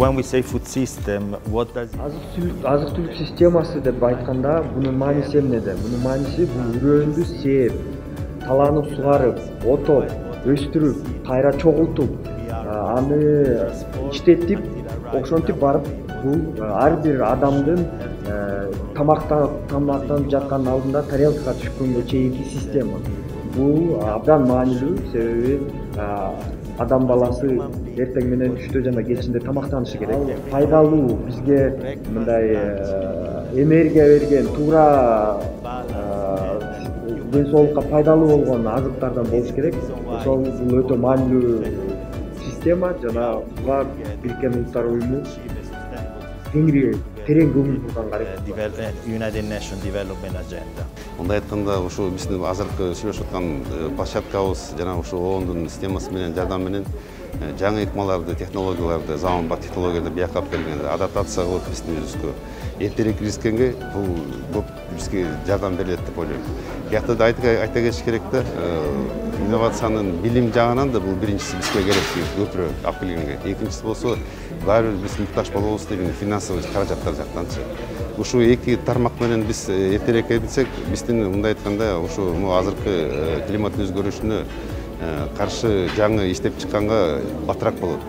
when we say food system, what does Азык-түлүк системасы деп айтканда, бунун мааниси эмнеде? Бунун мааниси бул үрөөндү сээп, талааны сугарып, отоп, өстүрүп, кайра чогултуп, аны иштетип, ошентип барып, бул ар бир адамдын тамактанып жаткандын алдында тарелкага түшкөнгө чейинки система. Бул абдан маанилүү, себеби адам баласы эртең менен түштө жана кечинде тамактанышы керек. Пайдалуу, бизге мындай энергия берген, туура ден соолукка пайдалуу болгон азыктардан болуш керек. Ошол бул өтө маанилүү система жана буга Бириккен Улуттар Уюму терең көңүл бурганга аракет. United Nations Development Agenda. Мындай айтканда, ушу биздин азыркы сүйлөшүп аткан площадкабыз жана ушу ООНдун системасы менен, жардам менен жаңы ыкмаларды, технологияларды, заманбап технологияларды бияка алып келген, адаптация кылып биздин өзүбүзгө эртерээк киргизгенге бул көп бизге жардам берет деп ойлойм. Биякта да айта кетиш керек да, инновациянын билим жагынан да бул биринчиси бизге керек көпүрөөк алып келгенге. Экинчиси болсо, баары бир биз муктаж болобуз деген финансовый каражаттар жактанчы. Ушу эки тармак менен биз эртерээк кетсек, биздин мындай айтканда, ушу азыркы климат өзгөрүшүнө каршы жаңы иштеп чыкканга батыраак болот.